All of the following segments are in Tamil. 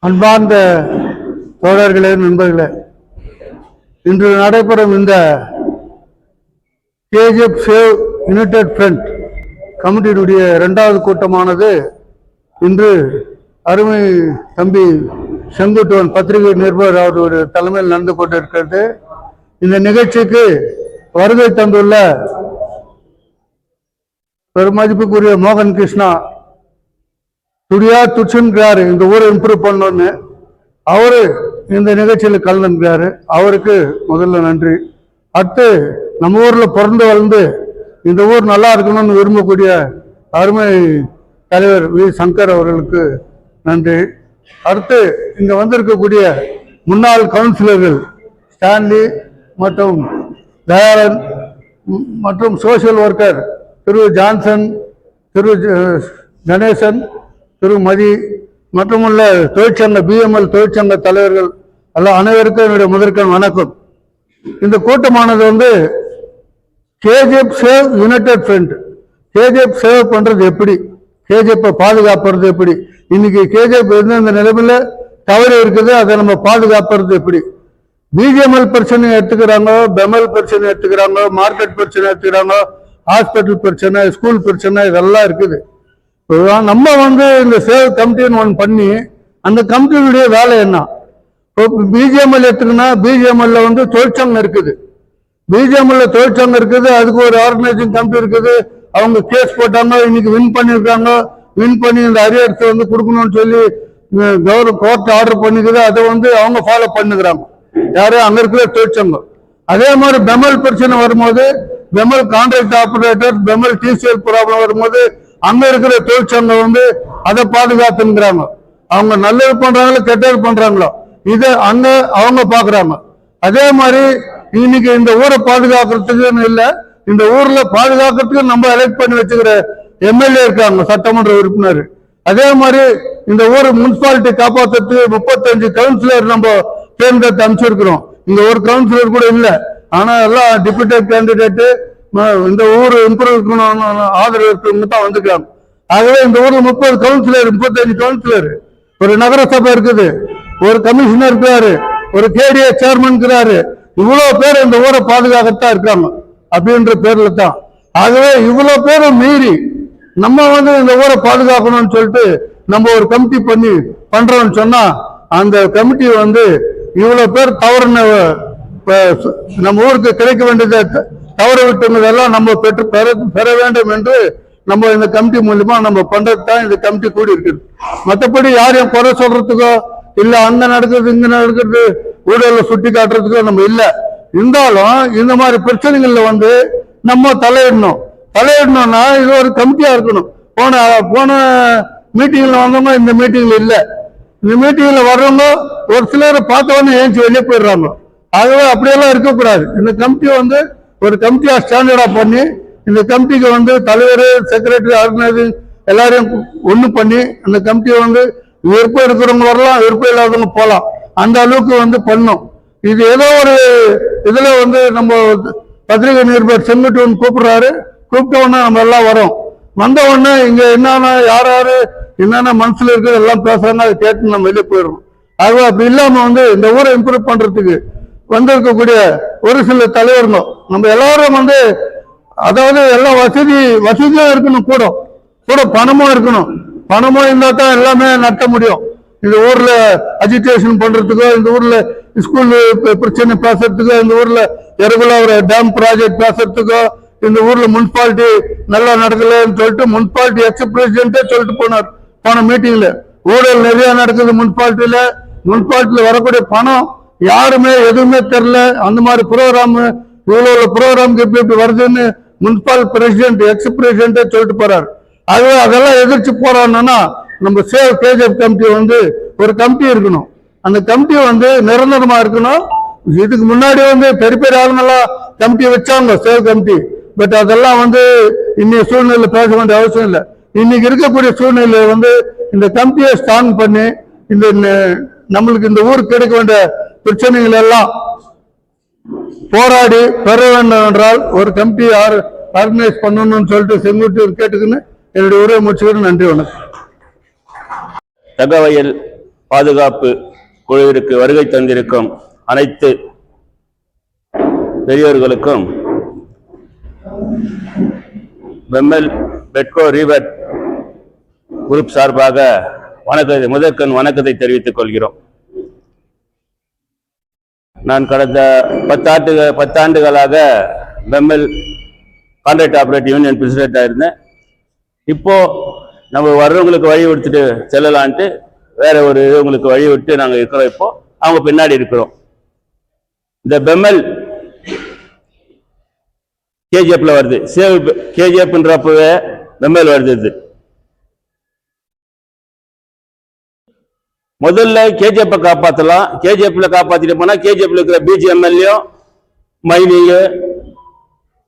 அன்பார்ந்த தோழர்களே, நண்பர்களே, இன்று நடைபெறும் இந்த கேஜிஎஃப் சேவ் யுனைடெட் ஃப்ரண்ட் கமிட்டியினுடைய 2வது கூட்டமானது இன்று அருமை தம்பி செங்குட்டுவன் பத்திரிகை நிருபர் அவருடைய தலைமையில் நடந்து கொண்டிருக்கிறது. இந்த நிகழ்ச்சிக்கு வருகை தந்துள்ள பெருமதிப்புக்குரிய மோகன் கிருஷ்ணா துடியா துச்சுங்கிறாரு, இந்த ஊரை இம்ப்ரூவ் பண்ணணும்னு. அவரு இந்த நிகழ்ச்சியில் கலந்துங்கிறாரு. அவருக்கு முதல்ல நன்றி. அடுத்து நம்ம ஊர்ல பிறந்து வளர்ந்து இந்த ஊர் நல்லா இருக்கணும்னு விரும்பக்கூடிய அருமை தலைவர் வி சங்கர் அவர்களுக்கு நன்றி. அடுத்து இங்க வந்திருக்கக்கூடிய முன்னாள் கவுன்சிலர்கள் ஸ்டான்லி மற்றும் தயாளன் மற்றும் சோசியல் ஒர்க்கர் திரு ஜான்சன், திரு கணேசன், திரு மதி மற்றும் உள்ள தொழிற்சங்க பிஎம்எல் தொழிற்சங்க தலைவர்கள் எல்லாம் அனைவருக்கும் என்னுடைய முதற்கண் வணக்கம். இந்த கூட்டமானது KGF save united front. KGF save பண்றது எப்படி, கேஜிஎஃப் பாதுகாப்புறது எப்படி, இன்னைக்கு கேஜிஎஃப் எந்தெந்த நிலைமையில தவறு இருக்குது, அதை நம்ம பாதுகாப்புறது எப்படி. பிஜிஎம்எல் பிரச்சனை எடுத்துக்கிறாங்க, பெமல் பிரச்சனை எடுத்துக்கிறாங்க, மார்க்கெட் பிரச்சனை எடுத்துக்கிறாங்க, ஹாஸ்பிட்டல் பிரச்சனை, ஸ்கூல் பிரச்சனை, இதெல்லாம் இருக்குது. நம்ம இந்த சேவ் கமிட்டின்னு ஒன்று பண்ணி அந்த கமிட்டியுடைய வேலை என்ன? பிஜிஎம்எல் எடுத்துக்கினா பிஜிஎம்எல்ல தொழிற்சங்கம் இருக்குது, பிஜிஎம்எல்ல தொழிற்சங்கம் இருக்குது, அதுக்கு ஒரு ஆர்கனைசிங் கமிட்டி இருக்குது. அவங்க கேஸ் போட்டாங்க, இன்னைக்கு வின் பண்ணிருக்காங்க. வின் பண்ணி இந்த அரியர்ஸ் கொடுக்கணும்னு சொல்லி கோர்ட் ஆர்டர் பண்ணிக்குது. அதை அவங்க ஃபாலோ பண்ணுகிறாங்க, யாரும் அங்க இருக்கிற தொழிற்சங்கம். அதே மாதிரி பெமல் பிரச்சனை வரும்போது, BEML contract operator, BEML TCL problem வரும்போது அங்க இருக்கிற தொழிற்சங்கம் அதை பாதுகாத்துங்கிறாங்க. அவங்க நல்லது பண்றாங்களோ கெட்டது பண்றாங்களோ இதை அங்க அவங்க பாக்குறாங்க. அதே மாதிரி இன்னைக்கு இந்த ஊரை பாதுகாக்கிறதுக்குன்னு இல்லை, இந்த ஊர்ல பாதுகாக்கிறதுக்கு நம்ம எலெக்ட் பண்ணி வச்சுக்கிற எம்எல்ஏ இருக்காங்க, சட்டமன்ற உறுப்பினர். அதே மாதிரி இந்த ஊர் முனிசிபாலிட்டி காப்பாற்றுறதுக்கு 35 கவுன்சிலர் நம்ம தேர்ந்தெடுத்து அமைச்சிருக்கிறோம். இங்க ஒரு கவுன்சிலர் கூட இல்லை, ஆனா எல்லாம் டிப்யூட்டட் கேண்டிடேட்டு இந்த ஊர் இம்ப்ரூவ் இருக்கணும் ஆதரவு இருக்கவங்க தான் வந்துக்கிறாங்க. ஆகவே இந்த ஊர்ல 30 கவுன்சிலர், 35 கவுன்சிலர், ஒரு நகர சபை இருக்குது, ஒரு கமிஷனர் இருக்கிறாரு, ஒரு கேடிஏ சேர்மன் இருக்கிறாரு. இவ்வளவு பேர் இந்த ஊரை பாதுகாக்கத்தான் இருக்காங்க அப்படின்ற பேர்ல தான். ஆகவே இவ்வளவு பேரும் மீறி நம்ம இந்த ஊரை பாதுகாக்கணும்னு சொல்லிட்டு நம்ம ஒரு கமிட்டி பண்ணி பண்றோம்னு சொன்னா, அந்த கமிட்டி இவ்வளவு பேர் தவறுன நம்ம ஊருக்கு கிடைக்க வேண்டியதை தவற விட்டதெல்லாம் நம்ம பெற வேண்டும் என்று நம்ம இந்த கமிட்டி மூலமா நம்ம பண்றதுதான் இந்த கமிட்டி கூடி இருக்குது. மற்றபடி யாரையும் குறை சொல்றதுக்கோ இல்ல அங்க நடக்கிறது இங்க நடக்கிறது ஊழல சுட்டி காட்டுறதுக்கோ நம்ம இல்ல. இருந்தாலும் இந்த மாதிரி பிரச்சனைகள்ல நம்ம தலையிடணும்னா இது ஒரு கமிட்டியா இருக்கணும். போன மீட்டிங்ல வந்தவங்க இந்த மீட்டிங்ல இல்ல, இந்த மீட்டிங்ல வர்றவங்க ஒரு சிலரை பார்த்தவொடனே ஏஞ்சி வெளியே போயிடுறாங்க. ஆகவே அப்படியெல்லாம் இருக்கக்கூடாது. இந்த கமிட்டி ஒரு கமிட்டியா ஸ்டாண்டர்டா பண்ணி இந்த கமிட்டிக்கு தலைவர், செக்ரட்டரி, ஆர்கனைசிங் எல்லாரையும் ஒண்ணு பண்ணி அந்த கமிட்டியை விருப்பம் இருக்கிறவங்க வரலாம், விருப்பம் இல்லாதவங்க போலாம், அந்த அளவுக்கு பண்ணும். இது ஏதோ ஒரு இதுல நம்ம பத்திரிகை நிருபர் செங்குட்டுவன் கூப்பிடுறாரு, கூப்பிட்ட உடனே நம்ம எல்லாம் வரோம். வந்த உடனே இங்க என்னன்னா யார் யாரு என்னென்ன மனசுல இருக்கிறது எல்லாம் பேசுறாங்க, அதை கேட்டு நம்ம வெளியே போயிடுறோம். ஆகவே அப்படி இல்லாம இந்த ஊரை இம்ப்ரூவ் பண்றதுக்கு வந்திருக்கக்கூடிய ஒரு சில தலைவர்கள் நம்ம எல்லாரும் அதாவது எல்லாம் வசதியா இருக்கணும், கூட பணமும் இருக்கணும். பணமும் இருந்தா தான் எல்லாமே நடத்த முடியும். இந்த ஊர்ல அஜிடேஷன் பண்றதுக்கோ, இந்த ஊர்ல ஸ்கூல் பிரச்சனை பேசுறதுக்கோ, இந்த ஊர்ல ரெகுலர் டேம் ப்ராஜெக்ட் பேசுறதுக்கோ, இந்த ஊர்ல முனிசிபாலிட்டி நல்லா நடக்கலன்னு சொல்லிட்டு முனிசிபாலிட்டி எக்ஸ் பிரசிடென்டே சொல்லிட்டு போனார் போன மீட்டிங்ல. ஊழல் நிறைய நடக்குது முனிசிபாலிட்டியில வரக்கூடிய பணம் யாருமே எதுவுமே தெரியல. அந்த மாதிரி ப்ரோக்ராம் இவ்வளவு ப்ரோக்ராம் எப்படி வருதுன்னு முனிசிபல் பிரசிடென்ட் எக்ஸ் பிரசிடென்டே சொல்லிட்டு போறாரு. ஆகவே அதெல்லாம் எதிர்த்து போறாங்கன்னா நம்ம சேவ் கேஜிஎஃப் கமிட்டி ஒரு கமிட்டி இருக்கணும். அந்த கமிட்டி நிரந்தரமா இருக்கணும். இதுக்கு முன்னாடி பெரிய பெரிய ஆளுங்கெல்லாம் கமிட்டி வச்சாங்க, சேவ் கமிட்டி. பட் அதெல்லாம் இன்னைய சூழ்நிலை பேச வேண்டிய அவசியம் இல்லை. இன்னைக்கு இருக்கக்கூடிய சூழ்நிலை இந்த கமிட்டியை ஸ்ட்ராங் பண்ணி நம்மளுக்கு இந்த ஊருக்கு கிடைக்க வேண்டிய பிரச்சனைகள் எல்லாம் போராடி பெற வேண்டும் என்றால் ஒரு கமிட்டி ஆர்கனைஸ் பண்ணணும்னு சொல்லிட்டு செங்குட்டு கேட்டுக்குன்னு என்னுடைய உரையை முடிச்சுக்கிட்டு நன்றி, வணக்கம். தகவல் பாதுகாப்பு குழுவிற்கு வருகை தந்திருக்கும் அனைத்து பெரியோர்களுக்கும் பெம்மல் பெட்கோ ரீவட் குரூப் சார்பாக முதற்கண் வணக்கத்தை தெரிவித்துக் கொள்கிறோம். நான் கடந்த 10 ஆண்டுகளாக பெம்மல் கான்ட்ராக்ட் ஆபரேட்டிவ் யூனியன் பிரசிடென்ட்டாக இருந்தேன். இப்போ நம்ம வர்றவங்களுக்கு வழி விடுத்துட்டு செல்லலான்ட்டு வேற ஒரு உங்களுக்கு வழி விட்டு நாங்கள் இருக்கிறோம். இப்போ அவங்க பின்னாடி இருக்கிறோம். இந்த பெம்மல் கேஜிஎஃப்ல வருது, சேவ் கேஜிஎஃப்ன்றப்பவே பெம்மல் வருது. முதல்ல கேஜிஎஃப் காப்பாற்றலாம். கேஜிஎஃப்ல காப்பாத்திட்டு போனா கேஜிஎஃப்ல இருக்கிற பிஜிஎம்எல்லையும் மைனிங்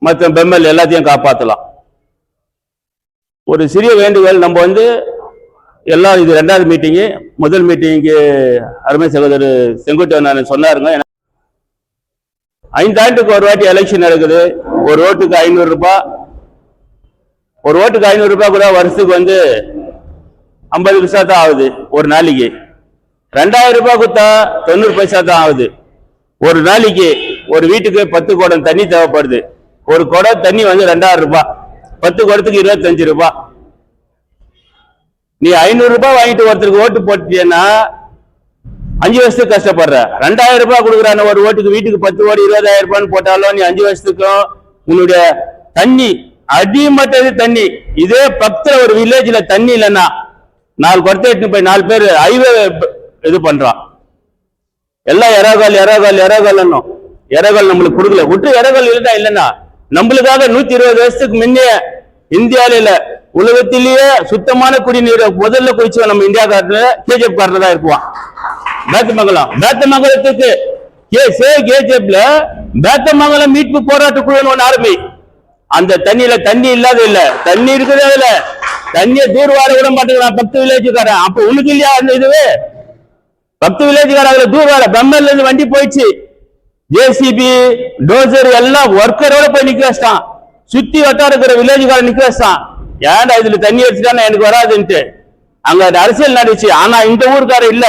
மற்ற பெம்மல் எல்லாத்தையும் காப்பாற்றலாம். ஒரு சிறிய வேண்டுகோள், நம்ம எல்லாம் இது 2வது மீட்டிங்கு. முதல் மீட்டிங்கு அருமை சகோதரர் செங்குட்டுவன் சொன்னாருங்க, 5 ஆண்டுக்கு ஒரு வாட்டி எலெக்ஷன் நடக்குது. ஒரு ஓட்டுக்கு 500 ரூபாய். ஒரு ஓட்டுக்கு 500 ரூபாய் கூட வருஷத்துக்கு 50 பைசா தான் ஆகுது. ஒரு நாளைக்கு 2000 ரூபாய் கொடுத்தா 90 பைசா தான் ஆகுது. ஒரு நாளைக்கு ஒரு வீட்டுக்கு 10 குடம் தண்ணி தேவைப்படுது. ஒரு குடம் தண்ணி 2000 ரூபாய், 10 குடத்துக்கு 25 ரூபாய். நீ 500 ரூபாய் வாங்கிட்டு ஒருத்தருக்கு ஓட்டு போட்டீங்கன்னா 5 வருஷத்துக்கு கஷ்டப்படுற. 2000 ரூபாய் கொடுக்குறான ஒரு ஓட்டுக்கு, வீட்டுக்கு 10 கோடி 20,000 ரூபான்னு போட்டாலும் நீ 5 வருஷத்துக்கும் உன்னுடைய தண்ணி அடிமட்டது தண்ணி. இதே பக்கத்துல ஒரு வில்லேஜ்ல தண்ணி இல்லைன்னா 4 குடத்தை எடுத்து போய் 4 பேர் ஹைவே இது பண்றான். எல்லாம் இறகால் நம்மளுக்கு கொடுக்கல. விட்டு இறகால் இல்லைன்னா நம்மளுக்காக 120 வருஷத்துக்கு முன்னே இந்தியாவில உலகத்திலேயே சுத்தமான குடிநீரை முதல்ல குடிச்சோம் நம்ம இந்தியா காரத்துல கேஜிஎஃப் காரத்துல தான் இருக்குவான். பேத்தமங்கலத்துக்கு கேஜிஎஃப்ல பேத்தமங்கலம் மீட்பு போராட்ட குழு ஒன்று ஆரம்பி. அந்த தண்ணியில தண்ணி இல்லாத இல்ல, தண்ணி இருக்குதே இல்ல, தண்ணியை தூர்வார விட மாட்டேங்கிறான் 10 வில்லேஜுக்காரன். அப்ப உனக்கு இல்லையா அந்த இதுவே 10 வில்லேஜுக்காரன் தூர்வார. பெம்மல்ல இருந்து வண்டி போயிடுச்சு, ஜேசிபி டோசர் எல்லாம் ஒர்க்கரோட போய் நிக்க வச்சான். சுத்தி வட்டார இருக்கிற வில்லேஜுக்காரன் நிக்க வச்சான். ஏன்டா இதுல தண்ணி அடிச்சுட்டா எனக்கு வராதுன்ட்டு அங்க அரசியல் நடந்துச்சு. ஆனா இந்த ஊருக்கார இல்ல.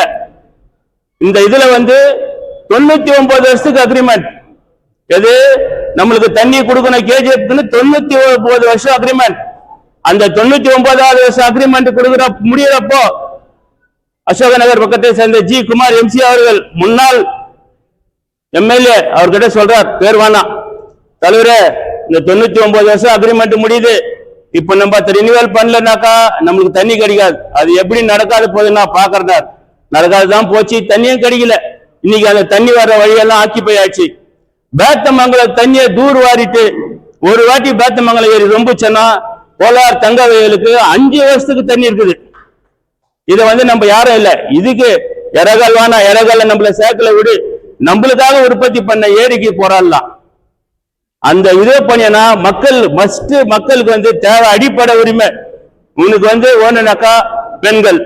இந்த இதுல 99 வருஷத்துக்கு அக்ரிமெண்ட். எது நம்மளுக்கு தண்ணி கொடுக்கணும் கேஜிஎஃப்னு 99 வருஷம் அக்ரிமெண்ட். அந்த 99வது வருஷம் அக்ரிமெண்ட் கொடுக்குற முடியறப்போ அசோக நகர் பக்கத்தை சேர்ந்த ஜி குமார் எம்சி அவர்கள் முன்னாள் எம்எல்ஏ அவர்கிட்ட சொல்றார், பேர் வேணாம் தலைவரே, இந்த 99 வருஷம் அக்ரிமெண்ட் முடியுது, இப்ப நம்ம ரினிவல் பண்ணலனாக்கா நம்மளுக்கு தண்ணி கிடைக்காது. அது எப்படி நடக்காது போகுதுன்னா பாக்குறார். நடக்காதுதான் போச்சு, தண்ணியும் கிடைக்கல. இன்னைக்கு அந்த தண்ணி வர்ற வழியெல்லாம் ஆக்கிபை ஆச்சு. பேத்தமங்கலம் தண்ணியை தூர் வாரிட்டு ஒரு வாட்டி பேத்தமங்கலம் ஏறி ரொம்ப சொன்னா கோலார் தங்க வயலுக்கு 5 வருஷத்துக்கு தண்ணி இருக்குது. இதை நம்ம யாரும் இல்லை. இதுக்கு இறகால் வானா இறகால நம்மள சேக்கல விடு, நம்மளுக்காக உற்பத்தி பண்ண ஏரிக்கு போராடலாம். அந்த இதே பண்ணினா மக்கள் மஸ்ட் மக்களுக்கு தேவை அடிப்படை உரிமை. உனக்கு ஒண்ணுனாக்கா பெண்கள்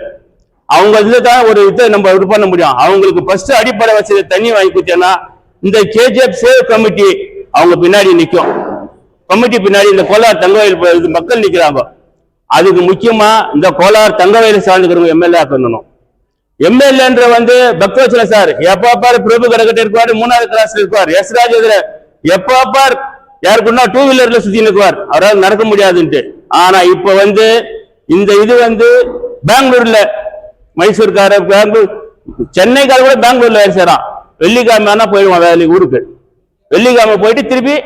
அவங்க தான் ஒரு இதை நம்ம இது பண்ண முடியும். அவங்களுக்கு ஃபர்ஸ்ட் அடிப்படை வசதி தண்ணி வாங்கி கொடுத்தேன்னா இந்த கேஜிஎஃப் சேவ் கமிட்டி அவங்க பின்னாடி நிற்கும். கமிட்டி பின்னாடி இந்த கோலார் தங்கவயல் மக்கள் நிற்கிறாங்க. அதுக்கு முக்கியமா இந்த கோலார் தங்கவயல் சார்ந்துக்கிறவங்க எம்எல்ஏ ஆக்கணும். எம்எல்ஏன்ற பக்தவச்சல சார் எப்ப பாரு பிரபு கடற்கட்டை இருக்குவாரு, 3வது கிளாஸ்ல இருக்குவார். எஸ் ராஜேந்திர எப்ப பார் யாருக்குன்னா 2 வீலர்ல சுத்தி நிற்குவார், அவரால் நடக்க முடியாதுன்ட்டு. ஆனா இப்ப இந்த இது பெங்களூர்ல மைசூர்கார பெங்களூர் சென்னைக்கார கூட பெங்களூர்ல வேலை செய்யறான். வெள்ளிக்கிழமை போயிடுவான் வேலை ஊருக்கு. வெள்ளிக்கிழமை போயிட்டு திருப்பி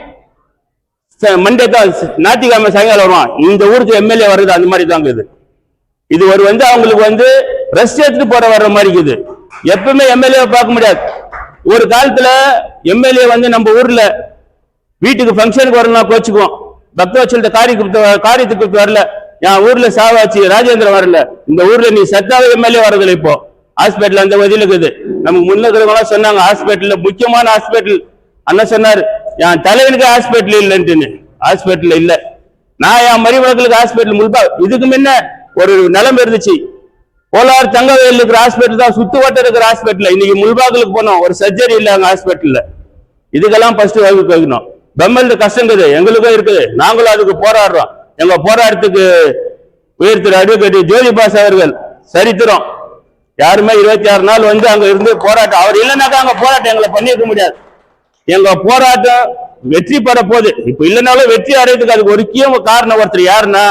மண்டே தான் ஞாயிற்றுக்கிழமை சாயங்காலம் வருவான். இந்த ஊருக்கு எம்எல்ஏ வர்றது அந்த மாதிரி தாங்க இது ஒரு அவங்களுக்கு ரெஸ்ட் எடுத்துட்டு போற வர்ற மாதிரி இருக்குது. எப்பவுமே எம்எல்ஏ பார்க்க முடியாது. ஒரு காலத்துல எம்எல்ஏ நம்ம ஊர்ல வீட்டுக்கு ஃபங்க்ஷனுக்கு வரலாம் கோச்சுக்குவோம். பக்தவச்சல்கிட்ட காரியத்துக்கு வரல, என் ஊர்ல சாவாச்சு ராஜேந்திர வரல, இந்த ஊர்ல நீ சத்தாவே எம்எல்ஏ வரதில்லை. இப்போ ஹாஸ்பிட்டல் அந்த வதியில் இருக்குது. நமக்கு முன்னே சொன்னாங்க ஹாஸ்பிட்டல் முக்கியமான ஹாஸ்பிட்டல். அண்ணன் சொன்னார் என் தலைவனுக்கு ஹாஸ்பிட்டல் இல்லைன்ட்டு. ஹாஸ்பிட்டல் இல்ல, நான் என் மருமகளுக்கு ஹாஸ்பிட்டல் முன்பா இதுக்கு முன்ன ஒரு நிலைமை இருந்துச்சு. கோலார் தங்கவயல் இருக்கிற ஹாஸ்பிட்டல் தான் சுத்து வட்டம் இருக்கிற ஹாஸ்பிட்டல். இன்னைக்கு முல்பாக்களுக்கு போனோம், ஒரு சர்ஜரி இல்லை அங்க ஹாஸ்பிட்டல்ல. இதுக்கெல்லாம் ஃபர்ஸ்ட் வகுப்பு வைக்கணும். பெம்மல்ல கஷ்டங்குது, எங்களுக்கும் இருக்குது, நாங்களும் அதுக்கு போராடுறோம். எங்க போராட்டத்துக்கு உயர்த்திற அட்வொகேட் ஜோதி பாஸ் அவர்கள் சரித்திரம் யாருமே 26 நாள் வந்து அங்க இருந்து போராட்டம், அவர் இல்லைன்னாக்கா அங்க போராட்டம் எங்களை பண்ணிருக்க முடியாது. எங்க போராட்டம் வெற்றி பெற போகுது. இப்ப இல்லைனாலும் வெற்றி அடைறதுக்கு அதுக்கு ஒரு முக்கிய காரணம் ஒருத்தர் யாருன்னா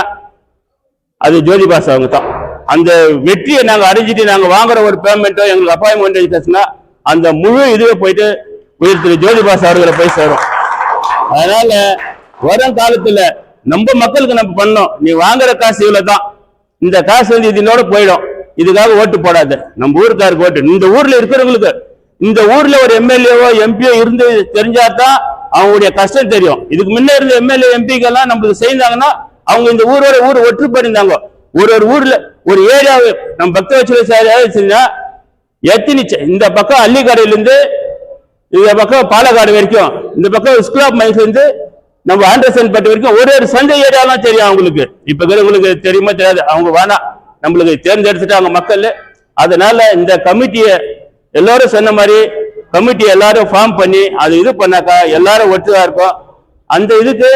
அது ஜோதிபாஸ் அவங்க தான். அந்த வெற்றியை நாங்க அடைஞ்சிட்டு நாங்க வாங்குற ஒரு பேமெண்ட்டோ எங்களுக்கு அப்பாயின்மெண்ட் எடுத்துச்சுன்னா அந்த முழு இதுவே போயிட்டு உயிர் திரு ஜோதிபாஸ் அவர்களை போய் சேரும். அதனால வரும் காலத்துல நம்ம மக்களுக்கு நம்ம பண்ணோம். நீ வாங்குற காசு இவ்வளவுதான், இந்த காசு வந்து இதனோட போயிடும், இதுக்காக ஓட்டு போடாது. நம்ம ஊருக்காருக்கு ஓட்டு. இந்த ஊர்ல இருக்கிறவங்களுக்கு, இந்த ஊர்ல ஒரு எம்எல்ஏவோ எம்பியோ இருந்து தெரிஞ்சாதான் அவங்களுடைய கஷ்டம் தெரியும். இதுக்கு முன்ன இருந்த எம்எல்ஏ எம்பிக்கெல்லாம் நம்மளுக்கு செய்தாங்கன்னா அவங்க இந்த ஊரோட ஊர் ஒற்றுப்படிந்தாங்க. ஒரு ஊர்ல ஒரு ஏரியாவை நம்ம பக்தவச்சல செஞ்சா எத்தனை இந்த பக்கம் அள்ளிக்கடையில இருந்து இந்த பக்கம் பாலக்காடு வரைக்கும், இந்த பக்கம் ஸ்கிராப் மைன்ஸ்ல இருந்து நம்ம ஆண்டர்சன் பட்டு வரைக்கும் ஒரு சந்தை ஏரியாலாம் தெரியும் அவங்களுக்கு. இப்ப உங்களுக்கு தெரியுமா தெரியாது, அவங்க வேணாம் நம்மளுக்கு தேர்ந்தெடுத்துட்டாங்க மக்கள். அதனால இந்த கமிட்டியை எல்லாரும் சொன்ன மாதிரி கமிட்டி எல்லாரும் ஃபார்ம் பண்ணி அது இது பண்ணாக்கா எல்லாரும் ஒற்றுதா இருக்கும். அந்த இதுக்கு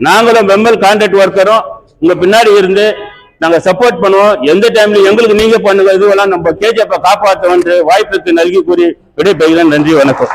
நாங்களும் மெம்பர் கான்ட்ராக்ட் ஒர்க்கரும் உங்க பின்னாடி இருந்து நாங்க சப்போர்ட் பண்ணுவோம். எந்த டைம்ல எங்களுக்கு நீங்க பண்ணுங்க, இதுவெல்லாம் நம்ம கேஜப்ப காப்பாற்ற வாய்ப்புக்கு நல்கி கூறி விடைபெறுகிறேன். நன்றி, வணக்கம்.